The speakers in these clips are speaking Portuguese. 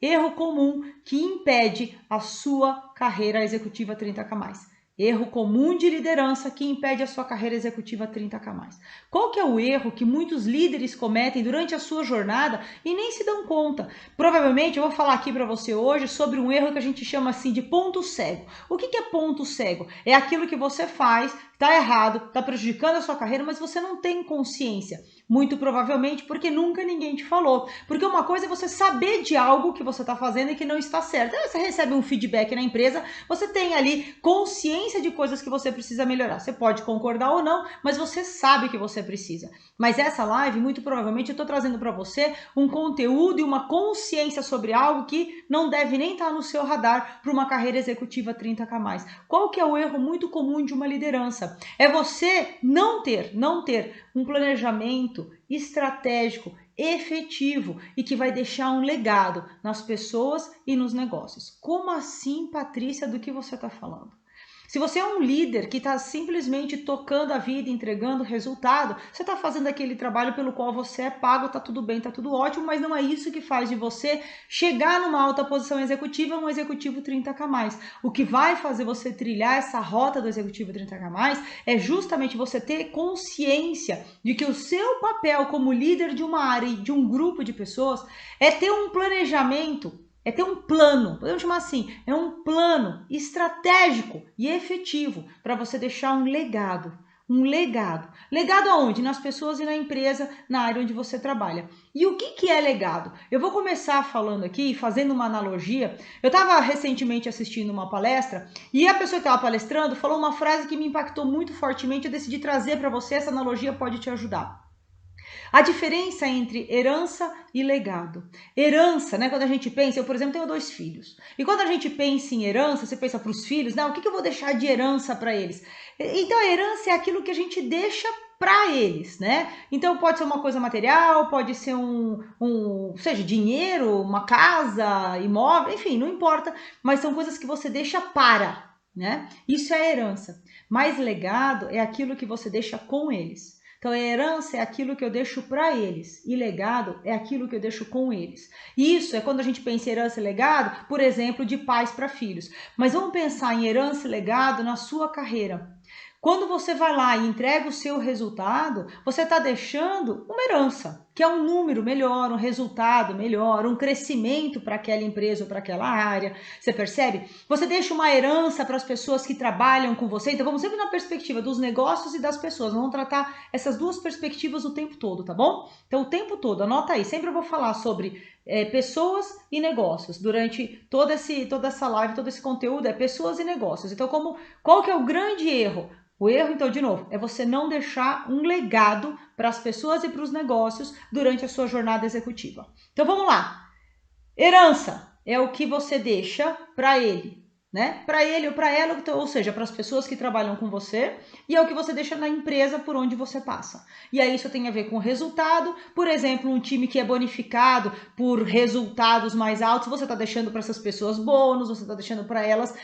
Erro comum que impede a sua carreira executiva 30K+. Erro comum de liderança que impede a sua carreira executiva 30K+. Qual que é o erro que muitos líderes cometem durante a sua jornada e nem se dão conta? Provavelmente eu vou falar aqui para você hoje sobre um erro que a gente chama assim de ponto cego. O que é ponto cego? É aquilo que você faz, está errado, está prejudicando a sua carreira, mas você não tem consciência. Muito provavelmente porque nunca ninguém te falou. Porque uma coisa é você saber de algo que você está fazendo e que não está certo. Aí você recebe um feedback na empresa, você tem ali consciência de coisas que você precisa melhorar. Você pode concordar ou não, mas você sabe que você precisa. Mas essa live, muito provavelmente, eu estou trazendo para você um conteúdo e uma consciência sobre algo que não deve nem estar no seu radar para uma carreira executiva 30K+. Qual que é o erro muito comum de uma liderança? É você não ter um planejamento estratégico, efetivo e que vai deixar um legado nas pessoas e nos negócios. Como assim, Patrícia, do que você está falando? Se você é um líder que está simplesmente tocando a vida, entregando resultado, você está fazendo aquele trabalho pelo qual você é pago, está tudo bem, está tudo ótimo, mas não é isso que faz de você chegar numa alta posição executiva, um executivo 30K+. O que vai fazer você trilhar essa rota do executivo 30K+, é justamente você ter consciência de que o seu papel como líder de uma área e de um grupo de pessoas é ter um planejamento, é ter um plano, podemos chamar assim, é um plano estratégico e efetivo para você deixar um legado. Um legado. Legado aonde? Nas pessoas e na empresa, na área onde você trabalha. E o que é legado? Eu vou começar falando aqui, fazendo uma analogia. Eu estava recentemente assistindo uma palestra e a pessoa que estava palestrando falou uma frase que me impactou muito fortemente. Eu decidi trazer para você, essa analogia pode te ajudar. A diferença entre herança e legado. Herança, né? Quando a gente pensa, eu, por exemplo, tenho 2 filhos. E quando a gente pensa em herança, você pensa para os filhos, não, o que eu vou deixar de herança para eles? Então, a herança é aquilo que a gente deixa para eles, né? Então, pode ser uma coisa material, pode ser seja dinheiro, uma casa, imóvel, enfim, não importa, mas são coisas que você deixa para, né? Isso é herança. Mas legado é aquilo que você deixa com eles. Então, a herança é aquilo que eu deixo para eles e legado é aquilo que eu deixo com eles. Isso é quando a gente pensa em herança e legado, por exemplo, de pais para filhos. Mas vamos pensar em herança e legado na sua carreira. Quando você vai lá e entrega o seu resultado, você está deixando uma herança, que é um número melhor, um resultado melhor, um crescimento para aquela empresa ou para aquela área. Você percebe? Você deixa uma herança para as pessoas que trabalham com você. Então vamos sempre na perspectiva dos negócios e das pessoas. Vamos tratar essas duas perspectivas o tempo todo, tá bom? Então o tempo todo, anota aí. Sempre eu vou falar sobre pessoas e negócios. Durante toda essa live, todo esse conteúdo é pessoas e negócios. Então qual que é o grande erro? O erro, então, de novo, é você não deixar um legado para as pessoas e para os negócios durante a sua jornada executiva. Então, vamos lá. Herança é o que você deixa para ele, né? Para ele ou para ela, ou seja, para as pessoas que trabalham com você, e é o que você deixa na empresa por onde você passa. E aí isso tem a ver com resultado, por exemplo, um time que é bonificado por resultados mais altos, você está deixando para essas pessoas bônus, você está deixando para elas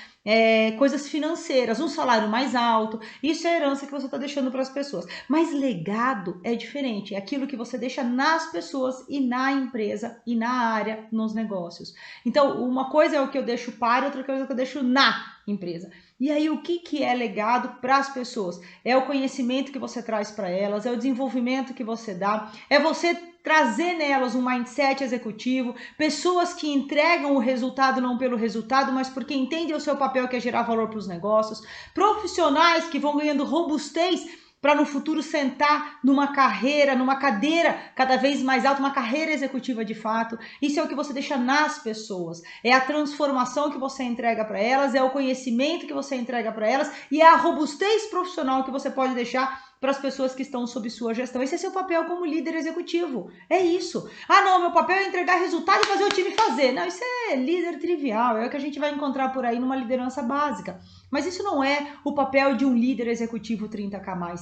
coisas financeiras, um salário mais alto, isso é herança que você está deixando para as pessoas. Mas legado é diferente, é aquilo que você deixa nas pessoas e na empresa e na área, nos negócios. Então, uma coisa é o que eu deixo para, outra coisa é o que eu deixo na empresa. E aí, o que é legado para as pessoas? É o conhecimento que você traz para elas, é o desenvolvimento que você dá, é você trazer nelas um mindset executivo, pessoas que entregam o resultado não pelo resultado, mas porque entendem o seu papel que é gerar valor para os negócios, profissionais que vão ganhando robustez para no futuro sentar numa cadeira cada vez mais alta, uma carreira executiva de fato. Isso é o que você deixa nas pessoas, é a transformação que você entrega para elas, é o conhecimento que você entrega para elas e é a robustez profissional que você pode deixar para as pessoas que estão sob sua gestão. Esse é seu papel como líder executivo. É isso. Ah, não, meu papel é entregar resultado e fazer o time fazer. Não, isso é líder trivial, é o que a gente vai encontrar por aí numa liderança básica. Mas isso não é o papel de um líder executivo 30K+.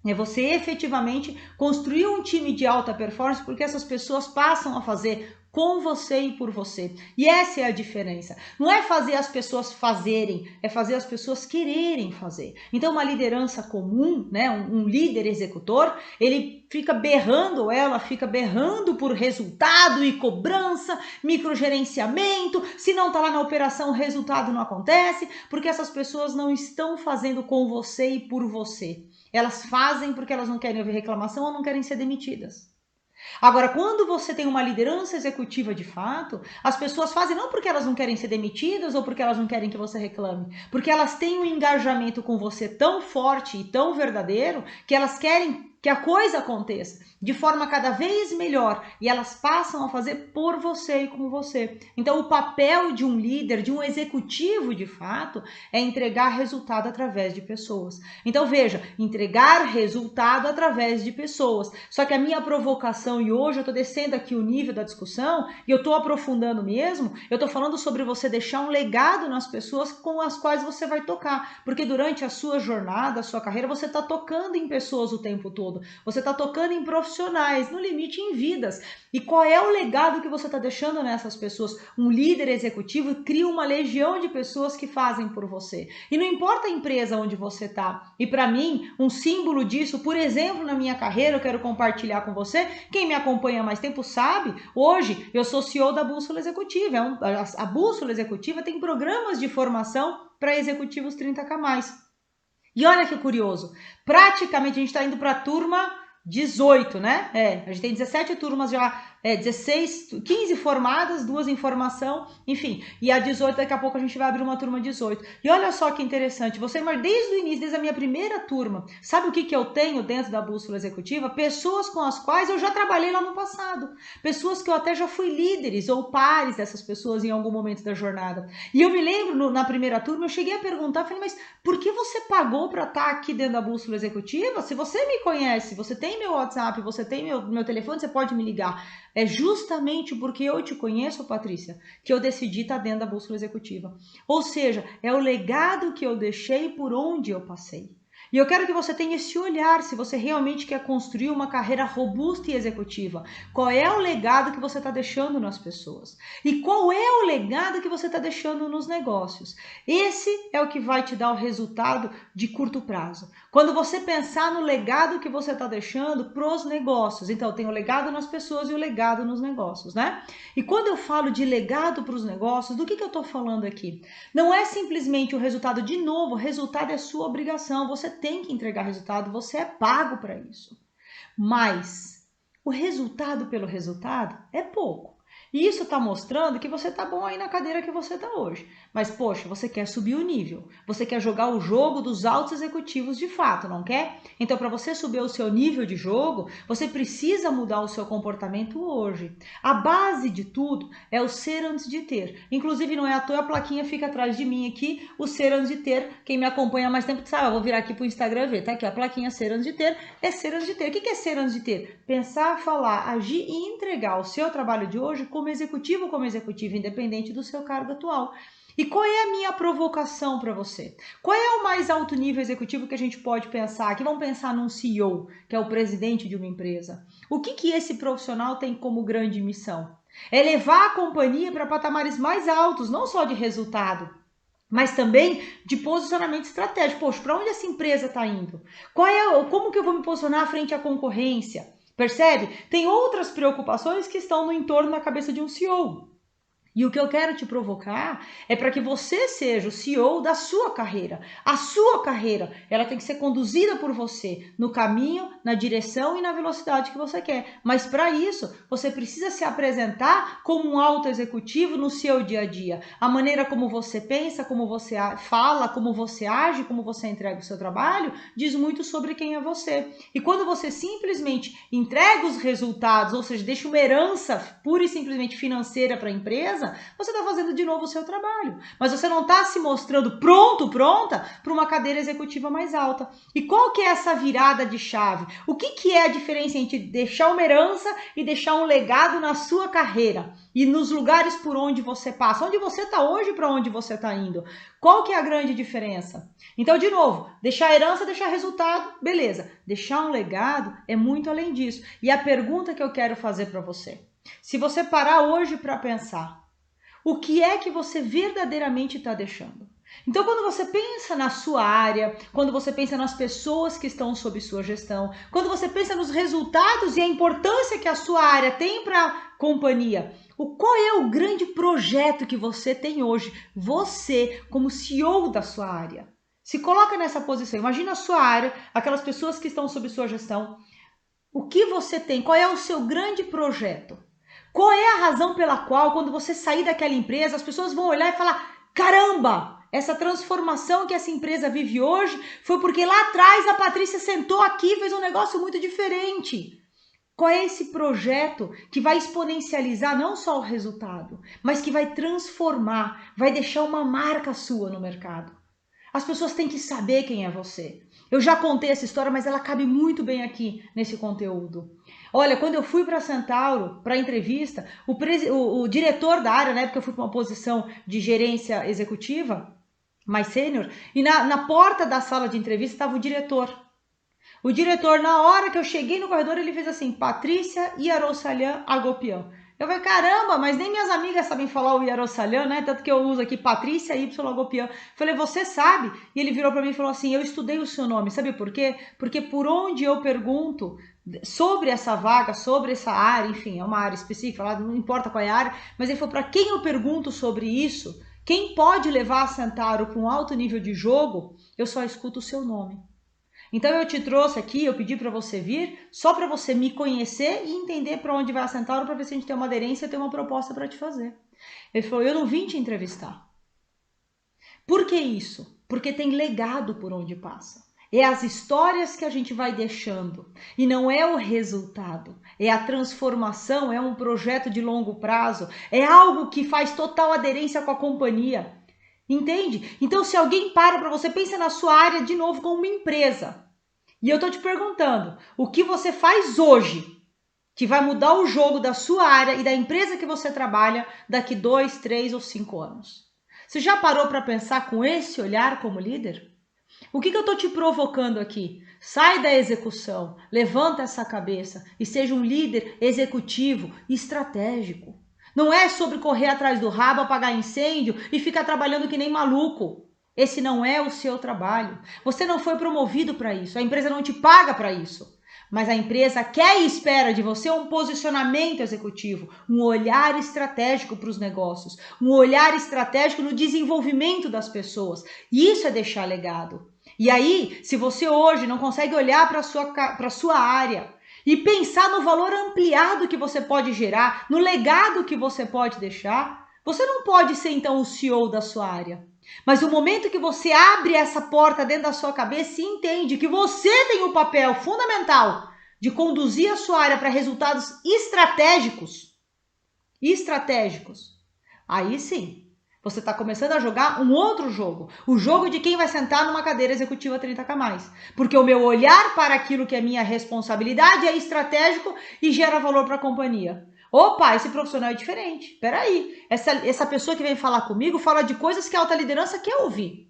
É você efetivamente construir um time de alta performance porque essas pessoas passam a fazer com você e por você. E essa é a diferença. Não é fazer as pessoas fazerem, é fazer as pessoas quererem fazer. Então, uma liderança comum, né, um líder executor, ele fica berrando, ou ela fica berrando por resultado e cobrança, microgerenciamento. Se não está lá na operação, o resultado não acontece, porque essas pessoas não estão fazendo com você e por você. Elas fazem porque elas não querem ouvir reclamação ou não querem ser demitidas. Agora, quando você tem uma liderança executiva de fato, as pessoas fazem não porque elas não querem ser demitidas ou porque elas não querem que você reclame, porque elas têm um engajamento com você tão forte e tão verdadeiro que elas querem que a coisa aconteça de forma cada vez melhor e elas passam a fazer por você e com você. Então, o papel de um líder, de um executivo de fato, é entregar resultado através de pessoas. Então, veja, entregar resultado através de pessoas. Só que a minha provocação, e hoje eu estou descendo aqui o nível da discussão, e eu estou aprofundando mesmo, eu estou falando sobre você deixar um legado nas pessoas com as quais você vai tocar. Porque durante a sua jornada, a sua carreira, você está tocando em pessoas o tempo todo. Você está tocando em profissionais, no limite em vidas. E qual é o legado que você está deixando nessas pessoas? Um líder executivo cria uma legião de pessoas que fazem por você. E não importa a empresa onde você está. E para mim, um símbolo disso, por exemplo, na minha carreira, eu quero compartilhar com você. Quem me acompanha há mais tempo sabe, hoje eu sou CEO da Bússola Executiva. A Bússola Executiva tem programas de formação para executivos 30K+. E olha que curioso, praticamente a gente está indo para a turma 18, né? A gente tem 17 turmas já, 16, 15 formadas, 2 em formação, enfim. E a 18, daqui a pouco a gente vai abrir uma turma 18. E olha só que interessante, você, mas desde o início, desde a minha primeira turma, sabe o que eu tenho dentro da Bússola Executiva? Pessoas com as quais eu já trabalhei lá no passado. Pessoas que eu até já fui líderes ou pares dessas pessoas em algum momento da jornada. E eu me lembro, na primeira turma, eu cheguei a perguntar, falei, mas por que você pagou para estar aqui dentro da Bússola Executiva? Se você me conhece, você tem meu WhatsApp, você tem meu telefone, você pode me ligar. É justamente porque eu te conheço, Patrícia, que eu decidi estar dentro da Bússola Executiva. Ou seja, é o legado que eu deixei por onde eu passei. E eu quero que você tenha esse olhar, se você realmente quer construir uma carreira robusta e executiva. Qual é o legado que você está deixando nas pessoas? E qual é o legado que você está deixando nos negócios? Esse é o que vai te dar o resultado de curto prazo. Quando você pensar no legado que você está deixando para os negócios. Então, tem o legado nas pessoas e o legado nos negócios, né? E quando eu falo de legado para os negócios, do que eu estou falando aqui? Não é simplesmente o resultado. De novo, o resultado é sua obrigação. Você tem que entregar resultado, você é pago para isso. Mas o resultado pelo resultado é pouco. E isso está mostrando que você está bom aí na cadeira que você está hoje. Mas, poxa, você quer subir o nível. Você quer jogar o jogo dos altos executivos de fato, não quer? Então, para você subir o seu nível de jogo, você precisa mudar o seu comportamento hoje. A base de tudo é o ser antes de ter. Inclusive, não é à toa, a plaquinha fica atrás de mim aqui, o ser antes de ter. Quem me acompanha há mais tempo sabe, eu vou virar aqui para o Instagram ver, tá aqui a plaquinha ser antes de ter, é ser antes de ter. O que é ser antes de ter? Pensar, falar, agir e entregar o seu trabalho de hoje como executivo, independente do seu cargo atual. E qual é a minha provocação para você? Qual é o mais alto nível executivo que a gente pode pensar? Aqui vamos pensar num CEO, que é o presidente de uma empresa. O que esse profissional tem como grande missão? É levar a companhia para patamares mais altos, não só de resultado, mas também de posicionamento estratégico. Poxa, para onde essa empresa está indo? Como que eu vou me posicionar frente à concorrência? Percebe? Tem outras preocupações que estão no entorno da cabeça de um CEO. E o que eu quero te provocar é para que você seja o CEO da sua carreira. A sua carreira, ela tem que ser conduzida por você no caminho, na direção e na velocidade que você quer. Mas para isso, você precisa se apresentar como um alto executivo no seu dia a dia. A maneira como você pensa, como você fala, como você age, como você entrega o seu trabalho, diz muito sobre quem é você. E quando você simplesmente entrega os resultados, ou seja, deixa uma herança pura e simplesmente financeira para a empresa, você está fazendo de novo o seu trabalho. Mas você não está se mostrando pronta para uma cadeira executiva mais alta. E qual que é essa virada de chave? O que é a diferença entre deixar uma herança e deixar um legado na sua carreira? E nos lugares por onde você passa? Onde você está hoje para onde você está indo? Qual que é a grande diferença? Então, de novo, deixar herança, deixar resultado, beleza. Deixar um legado é muito além disso. E a pergunta que eu quero fazer para você: Se você parar hoje para pensar, o que é que você verdadeiramente está deixando? Então, quando você pensa na sua área, quando você pensa nas pessoas que estão sob sua gestão, quando você pensa nos resultados e a importância que a sua área tem para a companhia, qual é o grande projeto que você tem hoje? Você, como CEO da sua área. Se coloca nessa posição, imagina a sua área, aquelas pessoas que estão sob sua gestão. O que você tem? Qual é o seu grande projeto? Qual é a razão pela qual, quando você sair daquela empresa, as pessoas vão olhar e falar: caramba, essa transformação que essa empresa vive hoje foi porque lá atrás a Patrícia sentou aqui e fez um negócio muito diferente. Qual é esse projeto que vai exponencializar não só o resultado, mas que vai transformar, vai deixar uma marca sua no mercado? As pessoas têm que saber quem é você. Eu já contei essa história, mas ela cabe muito bem aqui nesse conteúdo. Olha, quando eu fui para Centauro, para entrevista, o diretor da área, na época eu fui para uma posição de gerência executiva, mais sênior, e na porta da sala de entrevista estava o diretor. O diretor, na hora que eu cheguei no corredor, ele fez assim: Patrícia Yarosalhan Agopian. Eu falei: caramba, mas nem minhas amigas sabem falar o Yarosalhan, né? Tanto que eu uso aqui Patrícia Y Agopian. Falei: você sabe? E ele virou para mim e falou assim: eu estudei o seu nome. Sabe por quê? Porque por onde eu pergunto sobre essa vaga, sobre essa área, enfim, é uma área específica, não importa qual é a área, mas ele falou: para quem eu pergunto sobre isso, quem pode levar a Centauro para um alto nível de jogo, eu só escuto o seu nome. Então eu te trouxe aqui, eu pedi para você vir, só para você me conhecer e entender para onde vai a Centauro, para ver se a gente tem uma aderência e tem uma proposta para te fazer. Ele falou: eu não vim te entrevistar. Por que isso? Porque tem legado por onde passa. É as histórias que a gente vai deixando. E não é o resultado. É a transformação, é um projeto de longo prazo. É algo que faz total aderência com a companhia. Entende? Então, se alguém para você, pensa na sua área de novo como uma empresa. E eu tô te perguntando, o que você faz hoje que vai mudar o jogo da sua área e da empresa que você trabalha daqui 2, 3 ou 5 anos? Você já parou para pensar com esse olhar como líder? O que eu tô te provocando aqui? Sai da execução, levanta essa cabeça e seja um líder executivo estratégico. Não é sobre correr atrás do rabo, apagar incêndio e ficar trabalhando que nem maluco. Esse não é o seu trabalho. Você não foi promovido para isso. A empresa não te paga para isso. Mas a empresa quer e espera de você um posicionamento executivo, um olhar estratégico para os negócios, um olhar estratégico no desenvolvimento das pessoas. E isso é deixar legado. E aí, se você hoje não consegue olhar para a sua área e pensar no valor ampliado que você pode gerar, no legado que você pode deixar, você não pode ser então o CEO da sua área. Mas o momento que você abre essa porta dentro da sua cabeça e entende que você tem um papel fundamental de conduzir a sua área para resultados estratégicos, aí sim, você está começando a jogar um outro jogo. O jogo de quem vai sentar numa cadeira executiva 30k+. Porque o meu olhar para aquilo que é minha responsabilidade é estratégico e gera valor para a companhia. Opa, esse profissional é diferente. Peraí, essa pessoa que vem falar comigo fala de coisas que a alta liderança quer ouvir.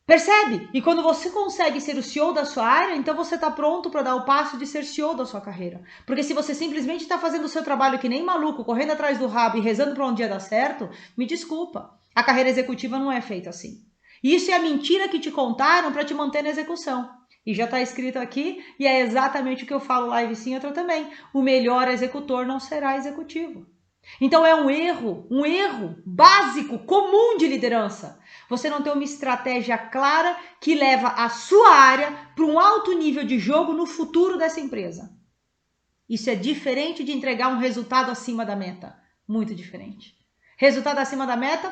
Percebe? E quando você consegue ser o CEO da sua área, então você está pronto para dar o passo de ser CEO da sua carreira. Porque se você simplesmente está fazendo o seu trabalho que nem maluco, correndo atrás do rabo e rezando para um dia dar certo, me desculpa. A carreira executiva não é feita assim. Isso é a mentira que te contaram para te manter na execução. E já está escrito aqui, e é exatamente o que eu falo live sim, outra também. O melhor executor não será executivo. Então é um erro básico, comum de liderança. Você não tem uma estratégia clara que leva a sua área para um alto nível de jogo no futuro dessa empresa. Isso é diferente de entregar um resultado acima da meta. Muito diferente. Resultado acima da meta,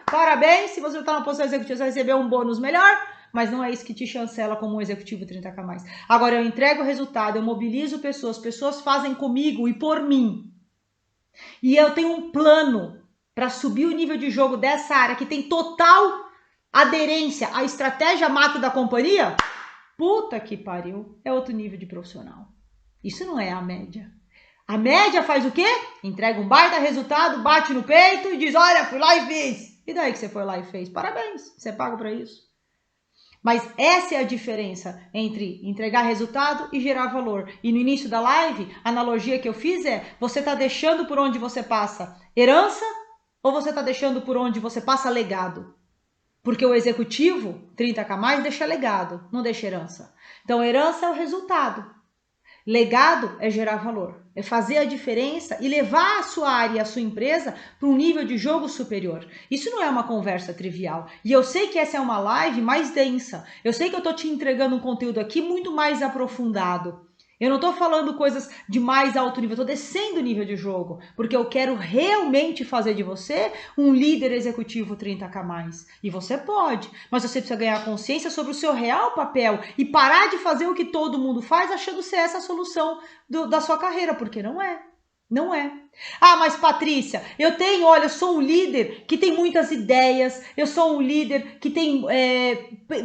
parabéns. Se você está na posição executiva, você vai receber um bônus melhor, mas não é isso que te chancela como um executivo 30k+. Agora eu entrego o resultado, eu mobilizo pessoas fazem comigo e por mim. E eu tenho um plano para subir o nível de jogo dessa área que tem total aderência à estratégia macro da companhia. Puta que pariu, é outro nível de profissional. Isso não é a média. A média faz o quê? Entrega um baita resultado, bate no peito e diz: olha, fui lá e fiz. E daí que você foi lá e fez? Parabéns, você paga para isso. Mas essa é a diferença entre entregar resultado e gerar valor. E no início da live, a analogia que eu fiz é: você está deixando por onde você passa herança ou você está deixando por onde você passa legado? Porque o executivo, 30K mais, deixa legado, não deixa herança. Então, herança é o resultado. Legado é gerar valor, é fazer a diferença e levar a sua área e a sua empresa para um nível de jogo superior. Isso não é uma conversa trivial. E eu sei que essa é uma live mais densa. Eu sei que eu estou te entregando um conteúdo aqui muito mais aprofundado. Eu não estou falando coisas de mais alto nível, eu estou descendo o nível de jogo, porque eu quero realmente fazer de você um líder executivo 30K+. E você pode, mas você precisa ganhar consciência sobre o seu real papel e parar de fazer o que todo mundo faz achando ser essa a solução da sua carreira, porque não é. Não é. Ah, mas Patrícia, eu sou um líder que tem muitas ideias, eu sou um líder que tem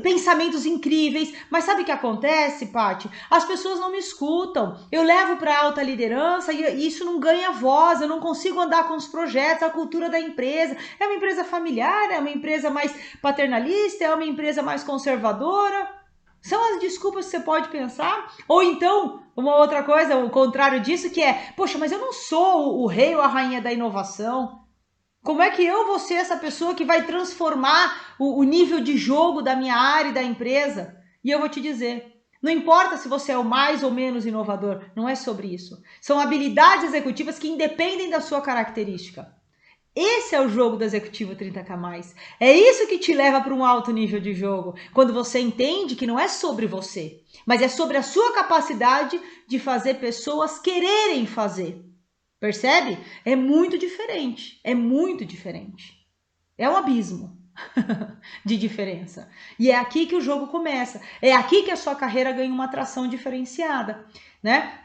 pensamentos incríveis, mas sabe o que acontece, Paty? As pessoas não me escutam, eu levo para alta liderança e isso não ganha voz, eu não consigo andar com os projetos, a cultura da empresa, é uma empresa familiar, é uma empresa mais paternalista, é uma empresa mais conservadora. São as desculpas que você pode pensar. Ou então, uma outra coisa, o contrário disso, que é: poxa, mas eu não sou o rei ou a rainha da inovação. Como é que eu vou ser essa pessoa que vai transformar o nível de jogo da minha área e da empresa? E eu vou te dizer, não importa se você é o mais ou menos inovador, não é sobre isso. São habilidades executivas que independem da sua característica. Esse é o jogo do executivo 30K+. É isso que te leva para um alto nível de jogo, quando você entende que não é sobre você, mas é sobre a sua capacidade de fazer pessoas quererem fazer. Percebe? É muito diferente, é muito diferente. É um abismo de diferença. E é aqui que o jogo começa, é aqui que a sua carreira ganha uma atração diferenciada, né?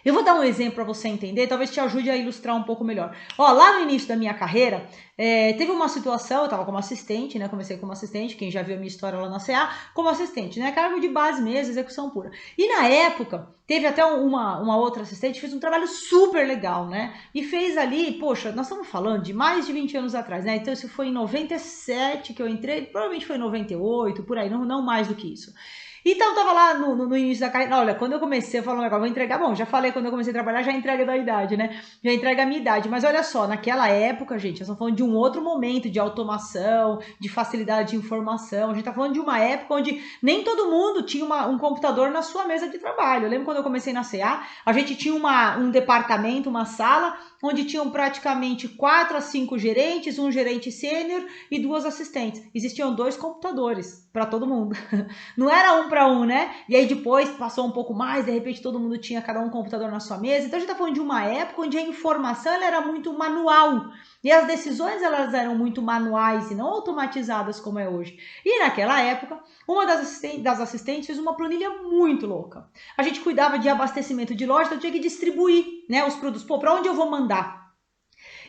Eu vou dar um exemplo para você entender, talvez te ajude a ilustrar um pouco melhor. Ó, lá no início da minha carreira, teve uma situação, eu estava como assistente, né? Comecei como assistente, quem já viu a minha história lá na CA, como assistente, né? Cargo de base mesmo, execução pura. E na época, teve até uma outra assistente que fez um trabalho super legal, né? E fez ali, poxa, nós estamos falando de mais de 20 anos atrás, né? Então isso foi em 97 que eu entrei, provavelmente foi em 98, por aí, não mais do que isso. Então, tava lá no início da carreira. Olha, quando eu comecei, eu falo um negócio, vou entregar. Bom, já falei, quando eu comecei a trabalhar, já entrega da idade, né? Já entrega a minha idade. Mas olha só, naquela época, gente, nós estamos falando de um outro momento de automação, de facilidade de informação. A gente tá falando de uma época onde nem todo mundo tinha um computador na sua mesa de trabalho. Eu lembro quando eu comecei na CA, a gente tinha um departamento, uma sala, onde tinham praticamente 4 a 5 gerentes, um gerente sênior e 2 assistentes. Existiam 2 computadores para todo mundo. Não era um para um, né? E aí depois passou um pouco mais, de repente todo mundo tinha cada um computador na sua mesa. Então a gente tá falando de uma época onde a informação ela era muito manual. E as decisões elas eram muito manuais e não automatizadas como é hoje. E naquela época, uma das assistentes fez uma planilha muito louca. A gente cuidava de abastecimento de loja, então tinha que distribuir, né, os produtos. Pô, para onde eu vou mandar?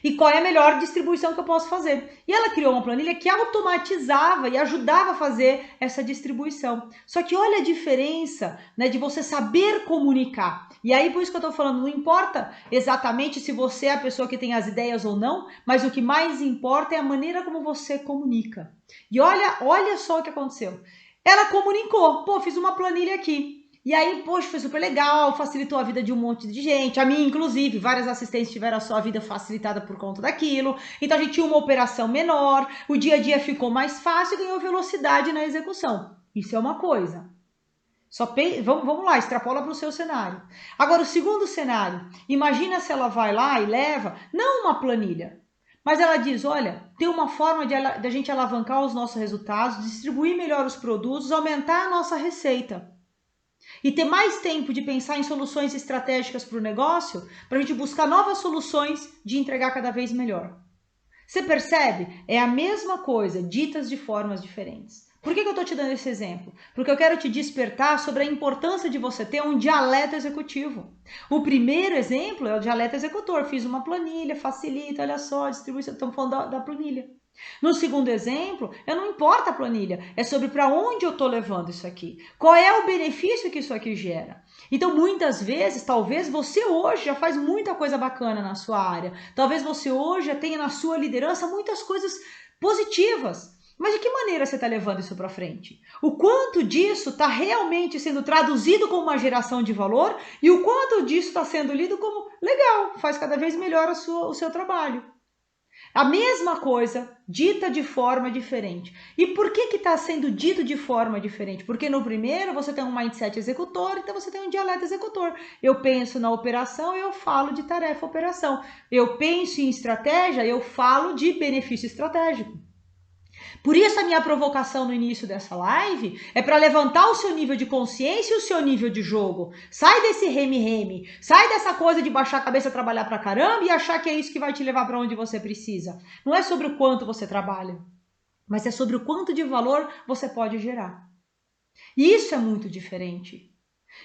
E qual é a melhor distribuição que eu posso fazer. E ela criou uma planilha que automatizava e ajudava a fazer essa distribuição. Só que olha a diferença, né, de você saber comunicar. E aí, por isso que eu estou falando, não importa exatamente se você é a pessoa que tem as ideias ou não, mas o que mais importa é a maneira como você comunica. E olha só o que aconteceu. Ela comunicou, pô, fiz uma planilha aqui. E aí, poxa, foi super legal, facilitou a vida de um monte de gente, a mim inclusive, várias assistentes tiveram a sua vida facilitada por conta daquilo, então a gente tinha uma operação menor, o dia a dia ficou mais fácil e ganhou velocidade na execução. Isso é uma coisa. Vamos lá, extrapola para o seu cenário. Agora, o segundo cenário, imagina se ela vai lá e leva, não uma planilha, mas ela diz, olha, tem uma forma de a gente alavancar os nossos resultados, distribuir melhor os produtos, aumentar a nossa receita. E ter mais tempo de pensar em soluções estratégicas para o negócio, para a gente buscar novas soluções de entregar cada vez melhor. Você percebe? É a mesma coisa, ditas de formas diferentes. Por que eu estou te dando esse exemplo? Porque eu quero te despertar sobre a importância de você ter um dialeto executivo. O primeiro exemplo é o dialeto executor. Fiz uma planilha, facilita, olha só, distribuição, estamos falando da planilha. No segundo exemplo, não importa a planilha, é sobre para onde eu estou levando isso aqui. Qual é o benefício que isso aqui gera? Então, muitas vezes, talvez você hoje já faz muita coisa bacana na sua área. Talvez você hoje já tenha na sua liderança muitas coisas positivas. Mas de que maneira você está levando isso para frente? O quanto disso está realmente sendo traduzido como uma geração de valor e o quanto disso está sendo lido como legal, faz cada vez melhor o seu trabalho. A mesma coisa, dita de forma diferente. E por que está sendo dito de forma diferente? Porque no primeiro você tem um mindset executor, então você tem um dialeto executor. Eu penso na operação, eu falo de tarefa operação. Eu penso em estratégia, eu falo de benefício estratégico. Por isso a minha provocação no início dessa live é para levantar o seu nível de consciência e o seu nível de jogo. Sai desse reme-reme, sai dessa coisa de baixar a cabeça, trabalhar pra caramba e achar que é isso que vai te levar para onde você precisa. Não é sobre o quanto você trabalha, mas é sobre o quanto de valor você pode gerar. E isso é muito diferente.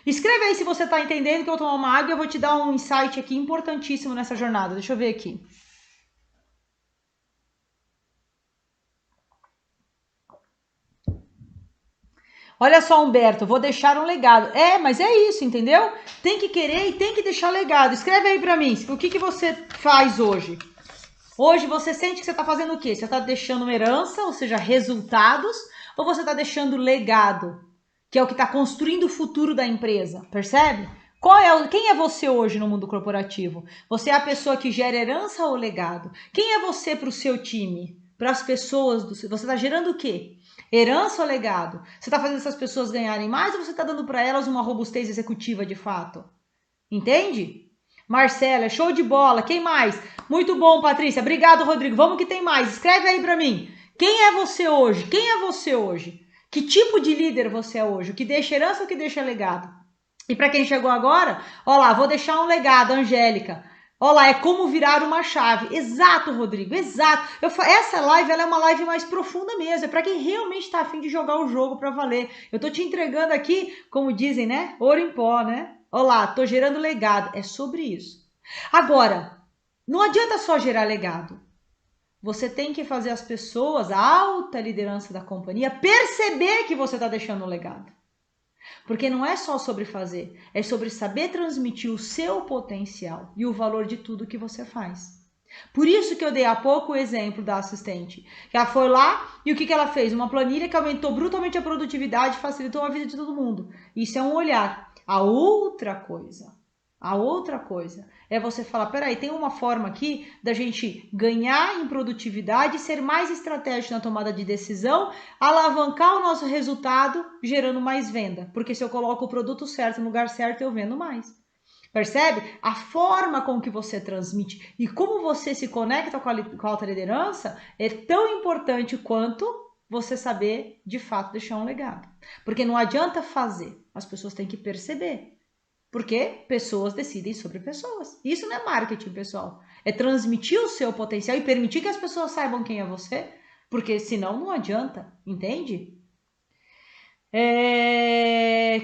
Escreve aí se você está entendendo, que eu vou tomar uma água e eu vou te dar um insight aqui importantíssimo nessa jornada. Deixa eu ver aqui. Olha só, Humberto, vou deixar um legado. Mas é isso, entendeu? Tem que querer e tem que deixar legado. Escreve aí pra mim, o que você faz hoje? Hoje você sente que você tá fazendo o quê? Você tá deixando uma herança, ou seja, resultados, ou você tá deixando legado, que é o que tá construindo o futuro da empresa, percebe? Quem é você hoje no mundo corporativo? Você é a pessoa que gera herança ou legado? Quem é você para o seu time? Para as pessoas, você está gerando o quê? Herança ou legado? Você está fazendo essas pessoas ganharem mais ou você está dando para elas uma robustez executiva de fato? Entende? Marcela, show de bola. Quem mais? Muito bom, Patrícia. Obrigado, Rodrigo. Vamos que tem mais. Escreve aí para mim. Quem é você hoje? Quem é você hoje? Que tipo de líder você é hoje? O que deixa herança ou o que deixa legado? E para quem chegou agora, ó lá, vou deixar um legado, Angélica. Ó lá, é como virar uma chave. Exato, Rodrigo, exato. Essa live ela é uma live mais profunda mesmo. É para quem realmente está a fim de jogar o jogo para valer. Eu tô te entregando aqui, como dizem, né? Ouro em pó, né? Ó lá, tô gerando legado. É sobre isso. Agora, não adianta só gerar legado. Você tem que fazer as pessoas, a alta liderança da companhia, perceber que você está deixando um legado. Porque não é só sobre fazer, é sobre saber transmitir o seu potencial e o valor de tudo que você faz. Por isso que eu dei há pouco o exemplo da assistente. Que ela foi lá e o que ela fez? Uma planilha que aumentou brutalmente a produtividade e facilitou a vida de todo mundo. Isso é um olhar. A outra coisa é você falar, peraí, tem uma forma aqui da gente ganhar em produtividade, ser mais estratégico na tomada de decisão, alavancar o nosso resultado, gerando mais venda. Porque se eu coloco o produto certo no lugar certo, eu vendo mais. Percebe? A forma com que você transmite e como você se conecta com a alta liderança é tão importante quanto você saber, de fato, deixar um legado. Porque não adianta fazer, as pessoas têm que perceber. Porque pessoas decidem sobre pessoas. Isso não é marketing, pessoal. É transmitir o seu potencial e permitir que as pessoas saibam quem é você. Porque senão não adianta, entende?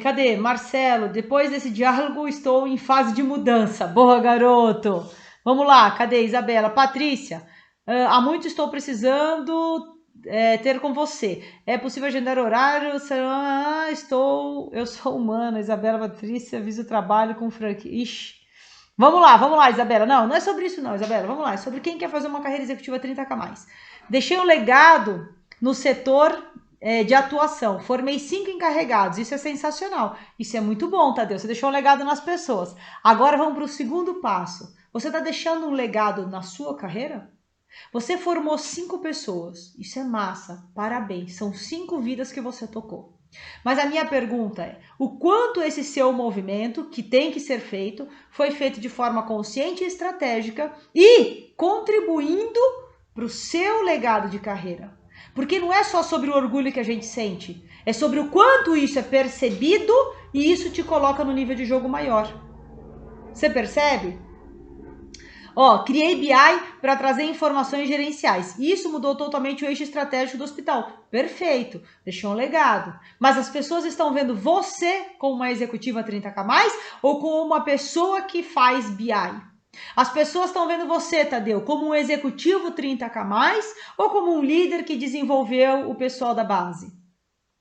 Cadê? Marcelo, depois desse diálogo estou em fase de mudança. Boa, garoto. Vamos lá, cadê? Isabela. Patrícia, há muito estou precisando ter com você. É possível agendar horário? Eu sou humana. Isabela, Patrícia, aviso o trabalho com Frank. Ixi. Vamos lá, Isabela. Não é sobre isso não, Isabela. Vamos lá, é sobre quem quer fazer uma carreira executiva 30K+. Deixei um legado no setor de atuação. Formei 5 encarregados. Isso é sensacional. Isso é muito bom, Tadeu. Você deixou um legado nas pessoas. Agora vamos para o segundo passo. Você está deixando um legado na sua carreira? Você formou 5 pessoas. Isso é massa. Parabéns. São 5 vidas que você tocou. Mas a minha pergunta é, o quanto esse seu movimento, que tem que ser feito, foi feito de forma consciente e estratégica e contribuindo para o seu legado de carreira? Porque não é só sobre o orgulho que a gente sente, é sobre o quanto isso é percebido e isso te coloca no nível de jogo maior. Você percebe? Criei BI para trazer informações gerenciais. Isso mudou totalmente o eixo estratégico do hospital. Perfeito, deixou um legado. Mas as pessoas estão vendo você como uma executiva 30K+, ou como uma pessoa que faz BI? As pessoas estão vendo você, Tadeu, como um executivo 30K+, ou como um líder que desenvolveu o pessoal da base?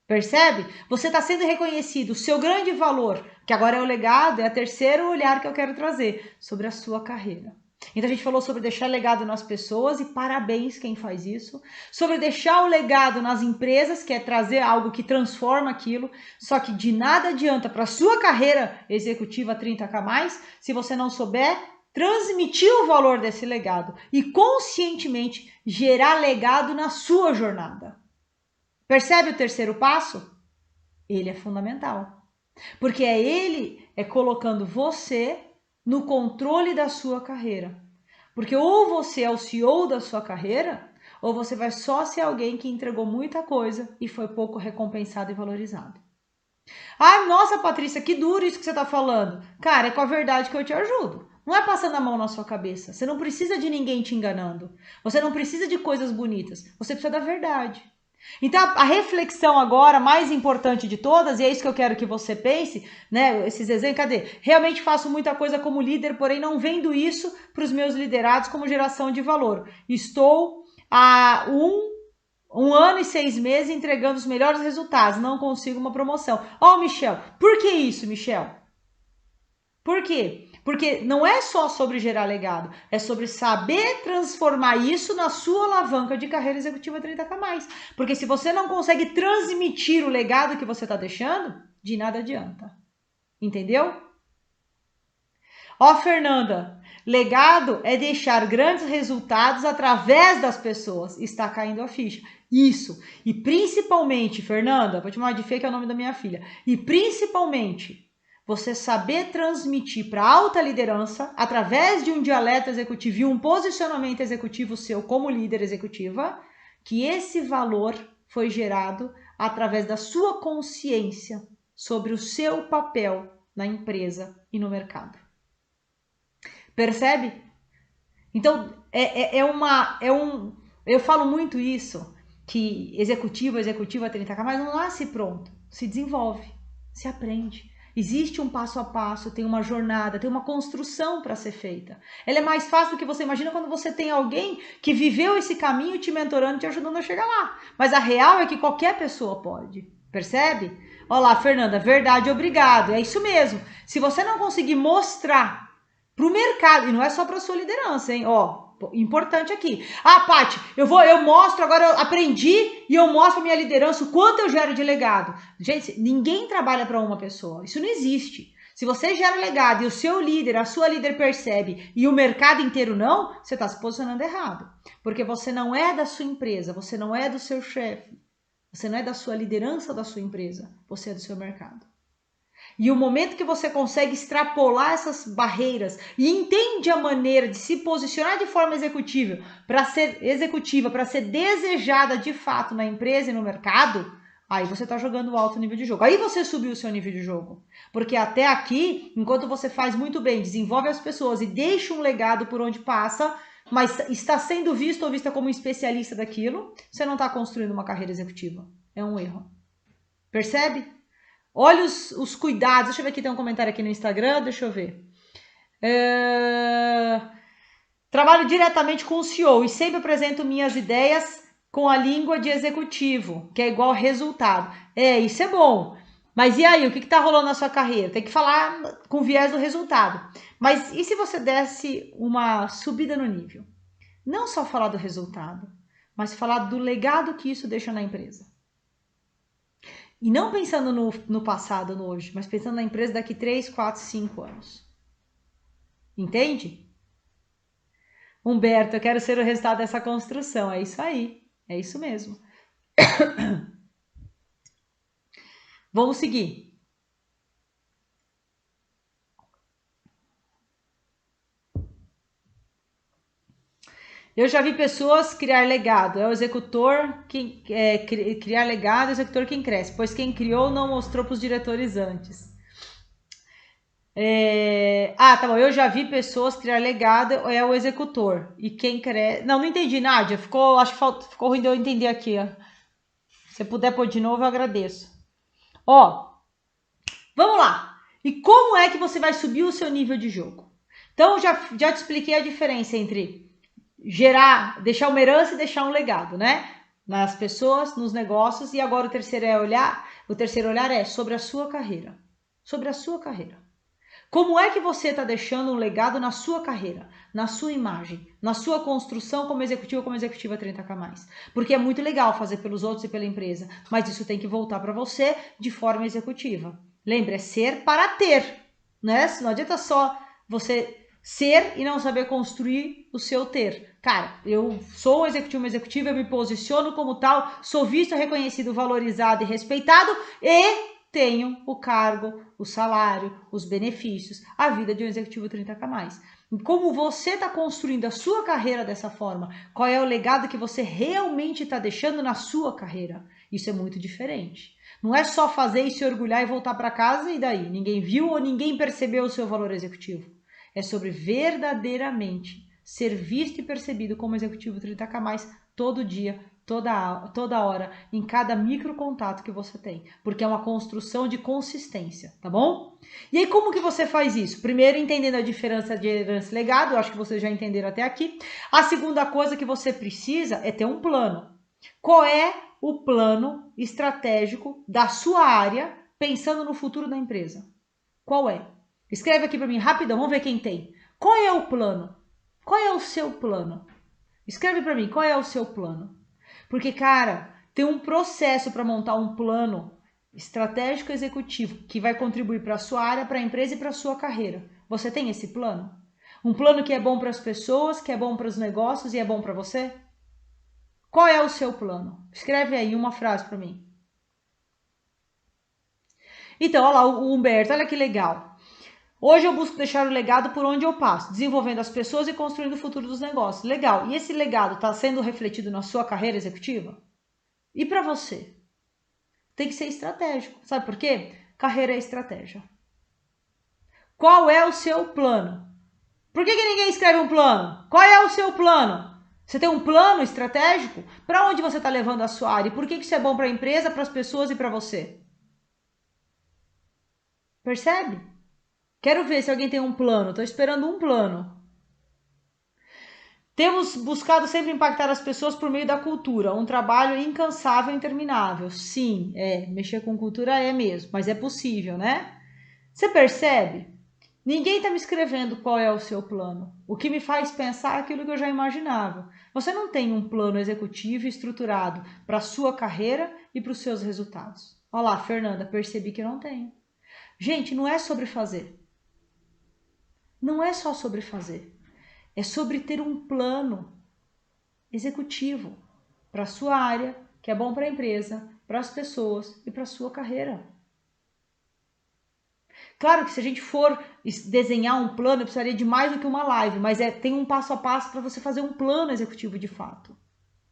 Percebe? Você está sendo reconhecido, o seu grande valor, que agora é o legado, é o terceiro olhar que eu quero trazer sobre a sua carreira. Então a gente falou sobre deixar legado nas pessoas e parabéns quem faz isso. Sobre deixar o legado nas empresas, que é trazer algo que transforma aquilo, só que de nada adianta para sua carreira executiva 30K+, se você não souber transmitir o valor desse legado e conscientemente gerar legado na sua jornada. Percebe o terceiro passo? Ele é fundamental. Porque ele é colocando você no controle da sua carreira. Porque ou você é o CEO da sua carreira, ou você vai só ser alguém que entregou muita coisa e foi pouco recompensado e valorizado. Ah, nossa, Patrícia, que duro isso que você está falando. Cara, é com a verdade que eu te ajudo. Não é passando a mão na sua cabeça. Você não precisa de ninguém te enganando. Você não precisa de coisas bonitas. Você precisa da verdade. Então, a reflexão agora, mais importante de todas, e é isso que eu quero que você pense, né? Esses exemplos, cadê? Realmente faço muita coisa como líder, porém não vendo isso para os meus liderados como geração de valor. Estou há um ano e 6 meses entregando os melhores resultados, não consigo uma promoção. Ó, Michel, por que isso, Michel? Por quê? Porque não é só sobre gerar legado, é sobre saber transformar isso na sua alavanca de carreira executiva 30K+. Porque se você não consegue transmitir o legado que você está deixando, de nada adianta. Entendeu? Ó, Fernanda, legado é deixar grandes resultados através das pessoas. Está caindo a ficha. Isso. E principalmente, Fernanda, vou te chamar de Fê, que é o nome da minha filha. E principalmente, você saber transmitir para alta liderança, através de um dialeto executivo e um posicionamento executivo seu como líder executiva, que esse valor foi gerado através da sua consciência sobre o seu papel na empresa e no mercado. Percebe? Então, eu falo muito isso, que executiva 30K+, mas não nasce pronto, se desenvolve, se aprende. Existe um passo a passo, tem uma jornada, tem uma construção para ser feita. Ela é mais fácil do que você imagina quando você tem alguém que viveu esse caminho te mentorando, te ajudando a chegar lá. Mas a real é que qualquer pessoa pode, percebe? Olha lá, Fernanda, verdade, obrigado. É isso mesmo. Se você não conseguir mostrar para o mercado, e não é só para sua liderança, hein? Ó, importante aqui. Ah, Paty, eu mostro, agora eu aprendi e eu mostro a minha liderança o quanto eu gero de legado. Gente, ninguém trabalha para uma pessoa, isso não existe. Se você gera legado e o seu líder, a sua líder percebe e o mercado inteiro não, você está se posicionando errado. Porque você não é da sua empresa, você não é do seu chefe, você não é da sua liderança da sua empresa, você é do seu mercado. E o momento que você consegue extrapolar essas barreiras e entende a maneira de se posicionar de forma executiva, para ser desejada de fato na empresa e no mercado, aí você está jogando alto nível de jogo. Aí você subiu o seu nível de jogo. Porque até aqui, enquanto você faz muito bem, desenvolve as pessoas e deixa um legado por onde passa, mas está sendo visto ou vista como um especialista daquilo, você não está construindo uma carreira executiva. É um erro. Percebe? Olha os cuidados. Deixa eu ver aqui, tem um comentário aqui no Instagram, deixa eu ver. Trabalho diretamente com o CEO e sempre apresento minhas ideias com a língua de executivo, que é igual resultado. Isso é bom. Mas e aí, o que está rolando na sua carreira? Tem que falar com viés do resultado. Mas e se você desse uma subida no nível? Não só falar do resultado, mas falar do legado que isso deixa na empresa. E não pensando no passado, no hoje, mas pensando na empresa daqui 3, 4, 5 anos. Entende? Humberto, eu quero ser o resultado dessa construção. É isso aí. É isso mesmo. Vamos seguir. Eu já vi pessoas criar legado. É o executor quem criar legado, é o executor quem cresce, pois quem criou não mostrou para os diretores antes. Tá bom. Eu já vi pessoas criar legado, é o executor. E quem cresce. Não entendi, Nádia. Acho que ficou ruim de eu entender aqui. Ó. Se você puder pôr de novo, eu agradeço. Ó, vamos lá. E como é que você vai subir o seu nível de jogo? Então, já te expliquei a diferença entre deixar uma herança e deixar um legado, né? Nas pessoas, nos negócios. E agora o terceiro olhar é sobre a sua carreira. Sobre a sua carreira. Como é que você está deixando um legado na sua carreira, na sua imagem, na sua construção como executivo ou como executiva 30K+? Porque é muito legal fazer pelos outros e pela empresa, mas isso tem que voltar para você de forma executiva. Lembra, é ser para ter, né? Não adianta só você ser e não saber construir o seu ter. Cara, eu sou um executivo, uma executiva, eu me posiciono como tal, sou visto, reconhecido, valorizado e respeitado e tenho o cargo, o salário, os benefícios, a vida de um executivo 30K+. Como você está construindo a sua carreira dessa forma? Qual é o legado que você realmente está deixando na sua carreira? Isso é muito diferente. Não é só fazer e se orgulhar e voltar para casa e daí? Ninguém viu ou ninguém percebeu o seu valor executivo. É sobre verdadeiramente ser visto e percebido como executivo 30K+, todo dia, toda hora, em cada micro contato que você tem, porque é uma construção de consistência, tá bom? E aí como que você faz isso? Primeiro, entendendo a diferença de herança e legado, eu acho que vocês já entenderam até aqui. A segunda coisa que você precisa é ter um plano. Qual é o plano estratégico da sua área, pensando no futuro da empresa? Qual é? Escreve aqui para mim rapidão, vamos ver quem tem. Qual é o plano? Qual é o seu plano? Escreve para mim, qual é o seu plano? Porque, cara, tem um processo para montar um plano estratégico executivo que vai contribuir para a sua área, para a empresa e para a sua carreira. Você tem esse plano? Um plano que é bom para as pessoas, que é bom para os negócios e é bom para você? Qual é o seu plano? Escreve aí uma frase para mim. Então, olha lá, o Humberto, olha que legal. Hoje eu busco deixar o legado por onde eu passo, desenvolvendo as pessoas e construindo o futuro dos negócios. Legal. E esse legado está sendo refletido na sua carreira executiva? E para você? Tem que ser estratégico. Sabe por quê? Carreira é estratégia. Qual é o seu plano? Por que ninguém escreve um plano? Qual é o seu plano? Você tem um plano estratégico? Para onde você está levando a sua área? E por que isso é bom para a empresa, para as pessoas e para você? Percebe? Quero ver se alguém tem um plano. Estou esperando um plano. Temos buscado sempre impactar as pessoas por meio da cultura, um trabalho incansável e interminável. Sim, mexer com cultura é mesmo, mas é possível, né? Você percebe? Ninguém está me escrevendo qual é o seu plano. O que me faz pensar aquilo que eu já imaginava. Você não tem um plano executivo estruturado para a sua carreira e para os seus resultados. Olha lá, Fernanda, percebi que eu não tenho. Gente, não é sobre fazer. Não é só sobre fazer. É sobre ter um plano executivo para a sua área, que é bom para a empresa, para as pessoas e para a sua carreira. Claro que se a gente for desenhar um plano, eu precisaria de mais do que uma live, mas tem um passo a passo para você fazer um plano executivo de fato.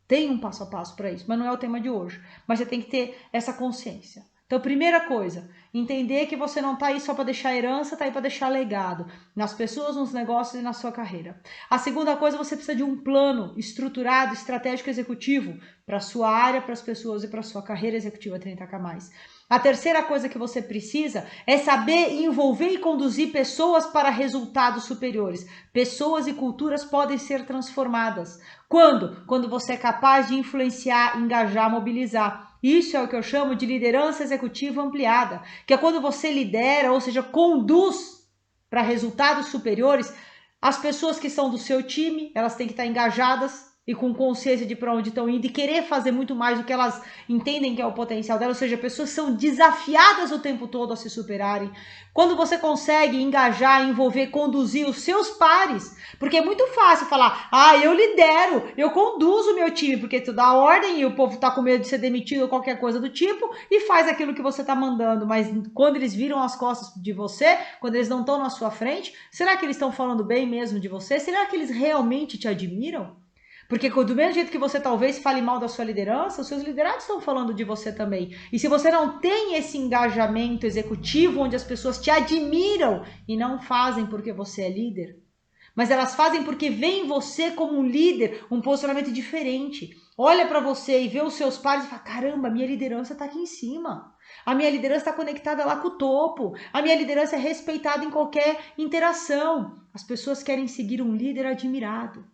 Tem um passo a passo para isso, mas não é o tema de hoje. Mas você tem que ter essa consciência. Então, primeira coisa, entender que você não está aí só para deixar herança, está aí para deixar legado nas pessoas, nos negócios e na sua carreira. A segunda coisa, você precisa de um plano estruturado, estratégico, executivo para a sua área, para as pessoas e para a sua carreira executiva 30K+. A terceira coisa que você precisa é saber envolver e conduzir pessoas para resultados superiores. Pessoas e culturas podem ser transformadas. Quando? Quando você é capaz de influenciar, engajar, mobilizar. Isso é o que eu chamo de liderança executiva ampliada, que é quando você lidera, ou seja, conduz para resultados superiores as pessoas que são do seu time, elas têm que estar engajadas e com consciência de para onde estão indo e querer fazer muito mais do que elas entendem que é o potencial delas, ou seja, pessoas são desafiadas o tempo todo a se superarem. Quando você consegue engajar, envolver, conduzir os seus pares, porque é muito fácil falar, eu lidero, eu conduzo o meu time, porque tu dá ordem e o povo tá com medo de ser demitido ou qualquer coisa do tipo e faz aquilo que você tá mandando, mas quando eles viram as costas de você, quando eles não estão na sua frente, será que eles estão falando bem mesmo de você? Será que eles realmente te admiram? Porque do mesmo jeito que você talvez fale mal da sua liderança, os seus liderados estão falando de você também. E se você não tem esse engajamento executivo onde as pessoas te admiram e não fazem porque você é líder, mas elas fazem porque veem você como um líder, um posicionamento diferente. Olha para você e vê os seus pares e fala, caramba, minha liderança está aqui em cima. A minha liderança está conectada lá com o topo. A minha liderança é respeitada em qualquer interação. As pessoas querem seguir um líder admirado,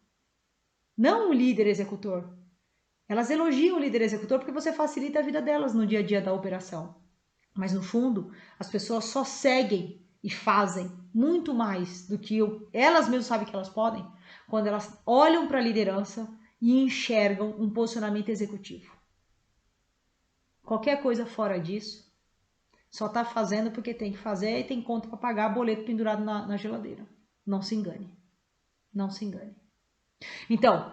não um líder executor. Elas elogiam o líder executor porque você facilita a vida delas no dia a dia da operação. Mas no fundo, as pessoas só seguem e fazem muito mais do que elas mesmas sabem que elas podem, quando elas olham para a liderança e enxergam um posicionamento executivo. Qualquer coisa fora disso, só está fazendo porque tem que fazer e tem conta para pagar, boleto pendurado na geladeira. Não se engane. Não se engane. Então,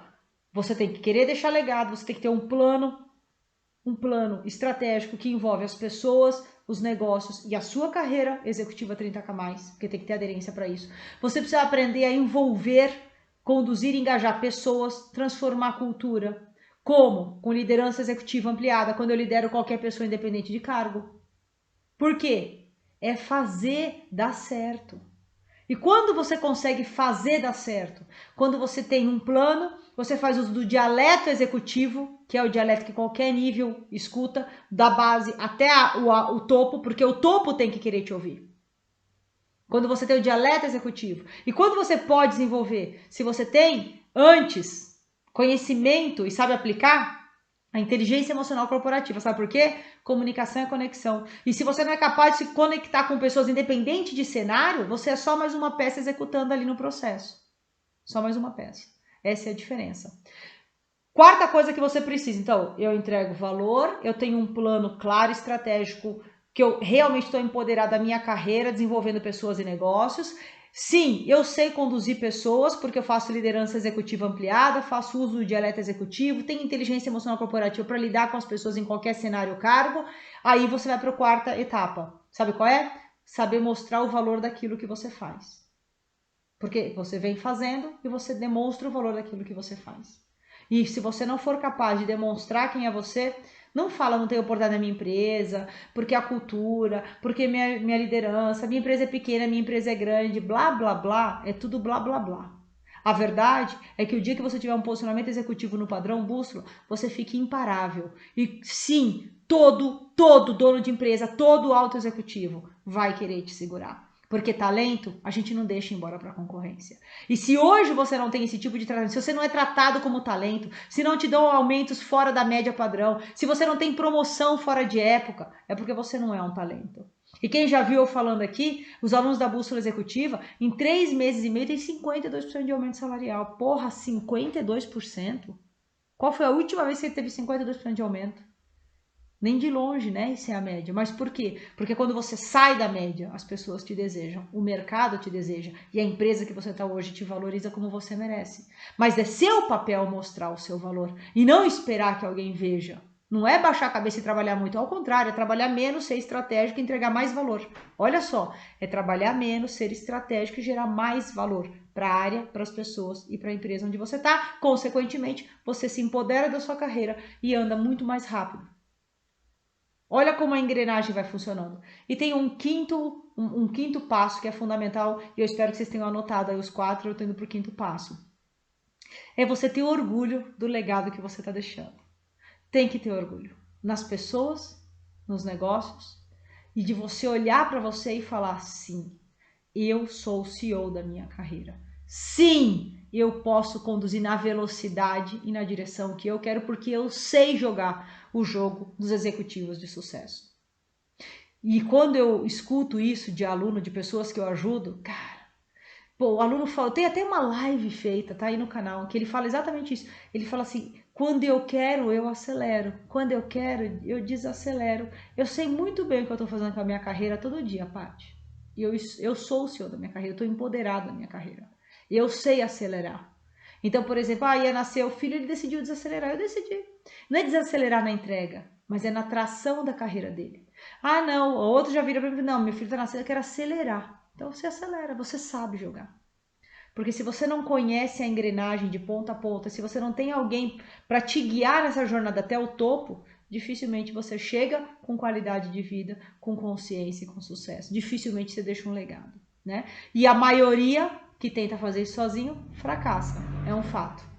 você tem que querer deixar legado, você tem que ter um plano estratégico que envolve as pessoas, os negócios e a sua carreira executiva 30K+, porque tem que ter aderência para isso. Você precisa aprender a envolver, conduzir e engajar pessoas, transformar a cultura. Como? Com liderança executiva ampliada, quando eu lidero qualquer pessoa independente de cargo. Por quê? É fazer dar certo. E quando você consegue fazer dar certo? Quando você tem um plano, você faz uso do dialeto executivo, que é o dialeto que qualquer nível escuta, da base até o topo, porque o topo tem que querer te ouvir. Quando você tem o dialeto executivo. E quando você pode desenvolver? Se você tem, antes, conhecimento e sabe aplicar, a inteligência emocional corporativa. Sabe por quê? Comunicação é conexão. E se você não é capaz de se conectar com pessoas independente de cenário, você é só mais uma peça executando ali no processo. Só mais uma peça. Essa é a diferença. Quarta coisa que você precisa. Então, eu entrego valor, eu tenho um plano claro, estratégico, que eu realmente estou empoderada da minha carreira, desenvolvendo pessoas e negócios. Sim, eu sei conduzir pessoas, porque eu faço liderança executiva ampliada, faço uso do dialeto executivo, tenho inteligência emocional corporativa para lidar com as pessoas em qualquer cenário ou cargo. Aí você vai para a quarta etapa. Sabe qual é? Saber mostrar o valor daquilo que você faz. Porque você vem fazendo e você demonstra o valor daquilo que você faz. E se você não for capaz de demonstrar quem é você, não fala, não tenho oportunidade na minha empresa, porque a cultura, porque minha liderança, minha empresa é pequena, minha empresa é grande, blá, blá, blá, é tudo blá, blá, blá. A verdade é que o dia que você tiver um posicionamento executivo no padrão bússola, você fique imparável. E sim, todo dono de empresa, todo alto executivo vai querer te segurar. Porque talento, a gente não deixa embora para a concorrência. E se hoje você não tem esse tipo de tratamento, se você não é tratado como talento, se não te dão aumentos fora da média padrão, se você não tem promoção fora de época, é porque você não é um talento. E quem já viu eu falando aqui, os alunos da Bússola Executiva, em 3 meses e meio tem 52% de aumento salarial. Porra, 52%? Qual foi a última vez que você teve 52% de aumento? Nem de longe, né? Isso é a média. Mas por quê? Porque quando você sai da média, as pessoas te desejam, o mercado te deseja e a empresa que você está hoje te valoriza como você merece. Mas é seu papel mostrar o seu valor e não esperar que alguém veja. Não é baixar a cabeça e trabalhar muito, ao contrário, é trabalhar menos, ser estratégico e entregar mais valor. Olha só, é trabalhar menos, ser estratégico e gerar mais valor para a área, para as pessoas e para a empresa onde você está. Consequentemente, você se empodera da sua carreira e anda muito mais rápido. Olha como a engrenagem vai funcionando. E tem um quinto passo que é fundamental, e eu espero que vocês tenham anotado aí os 4, eu estou indo para o quinto passo. É você ter orgulho do legado que você está deixando. Tem que ter orgulho nas pessoas, nos negócios, e de você olhar para você e falar, sim, eu sou o CEO da minha carreira. Sim, eu posso conduzir na velocidade e na direção que eu quero, porque eu sei jogar o jogo dos executivos de sucesso. E quando eu escuto isso de aluno, de pessoas que eu ajudo, cara, pô, o aluno fala, tem até uma live feita, tá aí no canal, que ele fala exatamente isso. Ele fala assim, quando eu quero, eu acelero. Quando eu quero, eu desacelero. Eu sei muito bem o que eu tô fazendo com a minha carreira todo dia, Paty. Eu sou o CEO da minha carreira, eu tô empoderada da minha carreira. Eu sei acelerar. Então, por exemplo, ia nascer o filho, ele decidiu desacelerar. Eu decidi. Não é desacelerar na entrega, mas é na tração da carreira dele. Ah, não, o outro já vira para mim, não, meu filho tá nascendo, eu quero acelerar. Então você acelera, você sabe jogar. Porque se você não conhece a engrenagem de ponta a ponta, se você não tem alguém para te guiar nessa jornada até o topo, dificilmente você chega com qualidade de vida, com consciência e com sucesso. Dificilmente você deixa um legado, né? E a maioria que tenta fazer isso sozinho fracassa, é um fato.